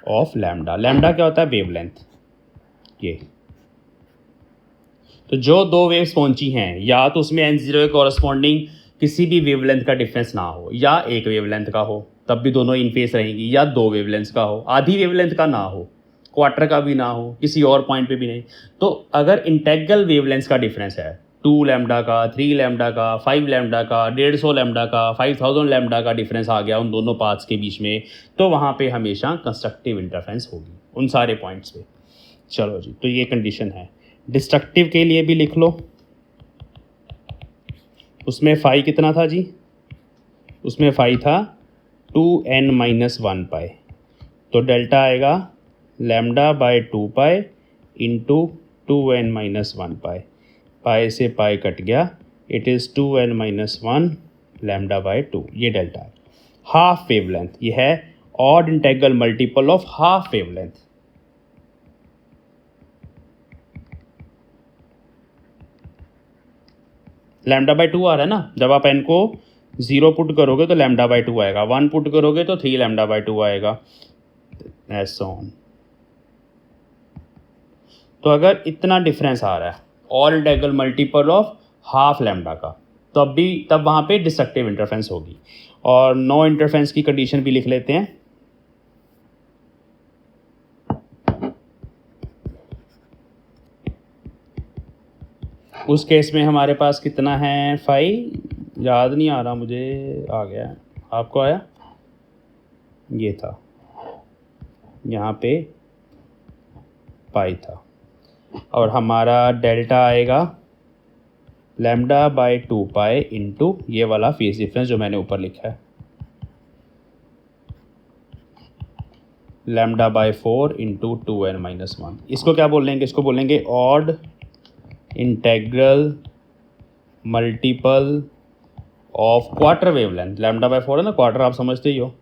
of lambda. Lambda क्या होता है? वेवलेंथ। ये तो जो दो वेव्स पहुंची हैं, या तो उसमें n0 के कॉरस्पॉन्डिंग किसी भी वेवलेंथ का डिफरेंस ना हो, या एक वेवलेंथ का हो, तब भी दोनों इन फेस रहेंगी, या दो वेवलेंथ का हो, आधी वेवलेंथ का ना हो, क्वार्टर का भी ना हो, किसी और पॉइंट पे भी नहीं। तो अगर इंटेग्रल वेवलेंथ का डिफरेंस है 2 लैम्डा का, 3 लैम्डा का, 5 लैम्डा का, 150 लैम्डा का, 5000 लैम्डा का डिफरेंस आ गया उन दोनों पाथ्स के बीच में, तो वहाँ पे हमेशा कंस्ट्रक्टिव इंटरफेरेंस होगी उन सारे पॉइंट्स पे। चलो जी, तो ये कंडीशन है। डिस्ट्रक्टिव के लिए भी लिख लो। उसमें फाई कितना था जी? उसमें फाई था 2n-1 π। तो डेल्टा आएगा लैम्डा बाय 2π इंटू 2n-1 π। पाई से पाई कट गया, it is 2n-1 lambda by 2। ये डेल्टा है। हाफ वेवलेंथ, ये है odd integral multiple of half wavelength. Lambda by 2 आ रहा है ना, जब आप n को 0 पुट करोगे तो लैम्डा बाय 2 आएगा, 1 पुट करोगे तो 3 लैम्डा बाय 2 आएगा, ऐसा ऑन। तो अगर इतना डिफरेंस आ रहा है, all integral multiple of half lambda का, तो तब वहाँ पे डिस्ट्रक्टिव इंटरफेरेंस होगी। और नो इंटरफेरेंस की कंडीशन भी लिख लेते हैं। उस केस में हमारे पास कितना है, 5, याद नहीं आ रहा मुझे, आ गया है, आपको आया, ये था, यहाँ पे पाई था, और हमारा डेल्टा आएगा λ/2π इंटू ये वाला फेज डिफरेंस जो मैंने ऊपर लिखा है, λ/4 इंटू 2n-1। इसको क्या बोलेंगे, इसको बोलेंगे odd integral multiple of quarter wavelength. λ/4 है ना, क्वार्टर आप समझते ही हो,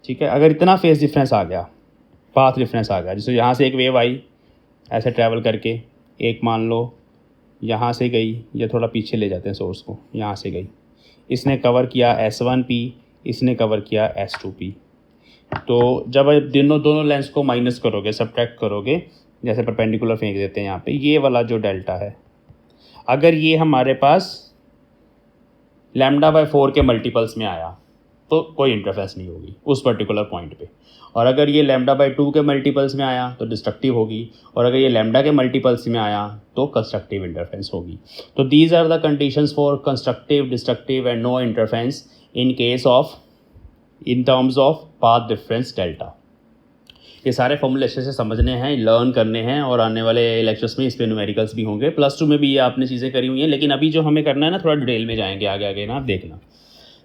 ठीक है। अगर इतना फेज डिफरेंस आ गया, पाथ डिफरेंस आ गया, जैसे यहाँ से एक वेव आई ऐसे ट्रैवल करके, एक मान लो यहाँ से गई, या थोड़ा पीछे ले जाते हैं सोर्स को, यहाँ से गई, इसने कवर किया S1p, इसने कवर किया S2p। तो जब आप दोनों लेंस को माइनस करोगे, सब्ट्रैक्ट करोगे, जैसे परपेंडिकुलर फेंक देते हैं यहाँ पे, ये वाला जो डेल्टा है, अगर ये हमारे पास λ/4 के मल्टीपल्स में आया तो कोई इंटरफेरेंस नहीं होगी उस पर्टिकुलर पॉइंट पे। और अगर ये λ/2 के मल्टीपल्स में आया तो डिस्ट्रक्टिव होगी, और अगर ये लैम्डा के मल्टीपल्स में आया तो कंस्ट्रक्टिव इंटरफेरेंस होगी। तो these are the conditions for constructive, destructive and no interference in terms of path difference delta. ये सारे फॉर्मूले अच्छे से समझने हैं, लर्न करने हैं, और आने वाले लेक्चर्स में इस पे न्यूमेरिकल्स भी होंगे। +2 में भी ये आपने चीज़ें करी हुई हैं, लेकिन अभी जो हमें करना है ना, थोड़ा डिटेल में जाएंगे आगे आगे ना, आप देखना।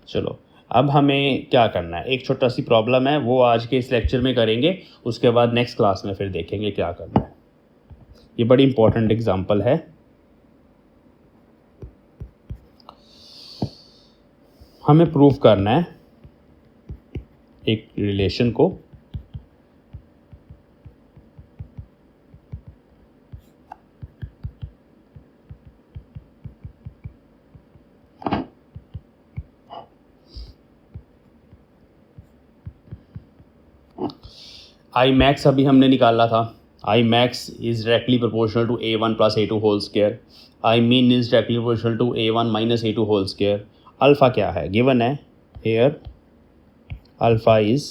चलो अब हमें क्या करना है, एक छोटा सी प्रॉब्लम है, वो आज के इस लेक्चर में करेंगे, उसके बाद नेक्स्ट क्लास में फिर देखेंगे क्या करना है। ये बड़ी इंपॉर्टेंट एग्जाम्पल है। हमें प्रूव करना है एक रिलेशन को, आई मैक्स अभी हमने निकाला था। I max is directly proportional to A1 + A2 whole square. I min is directly proportional to A1 - A2 whole square. Alpha क्या है, गिवन है here, alpha is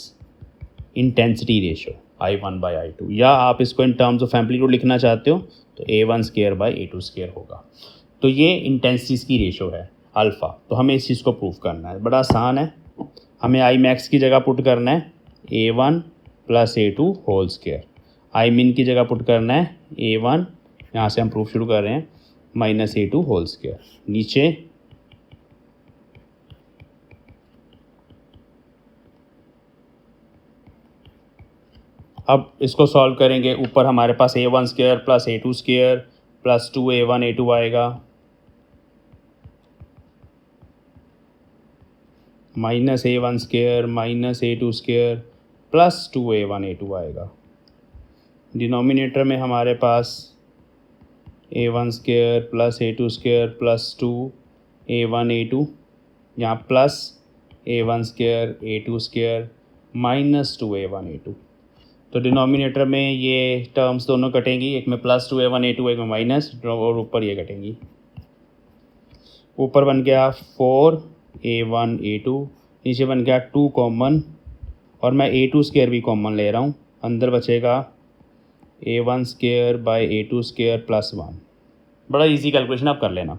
intensity ratio I1/I2, या आप इसको इन टर्म्स ऑफ एम्पलीट्यूड लिखना चाहते हो तो A1²/A2² होगा। तो ये इंटेंसिटीज़ की रेशो है अल्फ़ा। तो हमें इस चीज़ को प्रूव करना है, बड़ा आसान है। हमें आई मैक्स की जगह पुट करना है A1 + A2 whole square, I mean की जगह पुट करना है A1, यहाँ से हम प्रूफ शुरू कर रहे हैं, -A2 होल स्क्वायर। नीचे अब इसको सॉल्व करेंगे, ऊपर हमारे पास A1² + A2² + 2A1A2 आएगा, -A1² - A2² + 2A1A2 आएगा। डिनोमिनेटर में हमारे पास A1² + A2² + 2A1A2, यहाँ प्लस A1² A2² - 2A1A2। तो डिनोमिनेटर में ये टर्म्स दोनों कटेंगी, एक में +2A1A2, एक में माइनस, और ऊपर ये कटेंगी। ऊपर बन गया 4A1A2, नीचे बन गया 2 कॉमन, और मैं A2² भी कॉमन ले रहा हूँ, अंदर बचेगा A1²/A2² + 1। बड़ा इजी कैलकुलेशन आप कर लेना,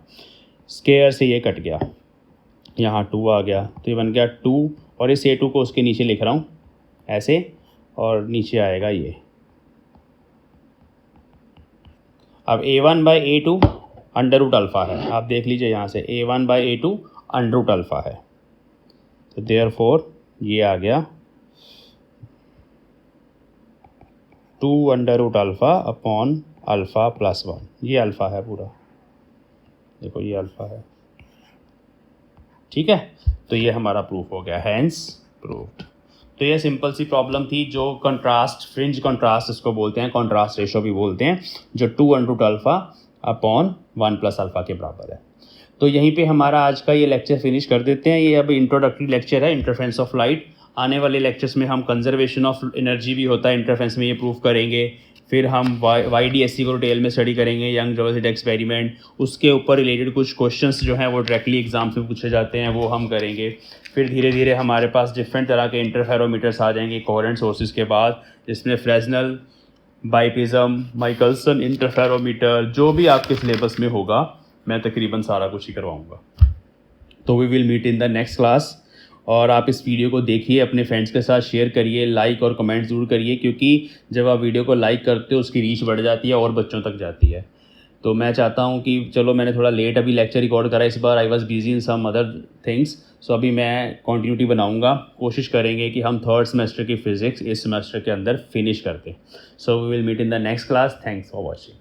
स्क्वायर से ये कट गया, यहाँ 2 आ गया, तो ये बन गया 2, और इस A2 को उसके नीचे लिख रहा हूँ ऐसे, और नीचे आएगा ये। अब A1/A2 √α है, आप देख लीजिए यहाँ से A1/A2 √α है, तो देयरफॉर ये आ गया 2 √α अपॉन अल्फ़ा + 1। ये अल्फ़ा है पूरा, देखो ये अल्फ़ा है, ठीक है। तो ये हमारा प्रूफ हो गया, हैंस प्रूव्ड। तो ये सिंपल सी प्रॉब्लम थी, जो कंट्रास्ट, फ्रिंज कंट्रास्ट इसको बोलते हैं, कंट्रास्ट रेशो भी बोलते हैं, जो 2 √α अपॉन 1 + अल्फ़ा के बराबर है। तो यहीं पे हमारा आज का ये लेक्चर फिनिश कर देते हैं। ये अब इंट्रोडक्टरी लेक्चर है, इंटरफेरेंस ऑफ लाइट। आने वाले लेक्चर्स में हम कंजर्वेशन ऑफ एनर्जी भी होता है इंटरफेरेंस में, ये प्रूफ करेंगे। फिर हम YDSC को डिटेल में स्टडी करेंगे, यंग ड्रॉवर हिट एक्सपेरिमेंट, उसके ऊपर रिलेटेड कुछ क्वेश्चंस जो हैं वो डायरेक्टली एग्जाम से पूछे जाते हैं, वो हम करेंगे। फिर धीरे धीरे हमारे पास डिफरेंट तरह के इंटरफेरोमीटर्स आ जाएंगे कोहेरेंट सोर्सेज के बाद, जिसमें फ्रेस्नेल, बाइप्रिज्म, माइकलसन इंटरफेरोमीटर, जो भी आपके सिलेबस में होगा मैं तकरीबन सारा कुछ ही करवाऊँगा। तो we will meet in the next class. और आप इस वीडियो को देखिए, अपने फ्रेंड्स के साथ शेयर करिए, लाइक और कमेंट ज़रूर करिए, क्योंकि जब आप वीडियो को लाइक करते हो उसकी रीच बढ़ जाती है और बच्चों तक जाती है। तो मैं चाहता हूँ कि चलो, मैंने थोड़ा लेट अभी लेक्चर रिकॉर्ड करा इस बार, I was busy in some other things. So अभी मैं कॉन्टीन्यूटी बनाऊँगा, कोशिश करेंगे कि हम थर्ड सेमेस्टर की फ़िज़िक्स इस सेमेस्टर के अंदर फिनिश करते। So we will meet in the next class. Thanks for watching.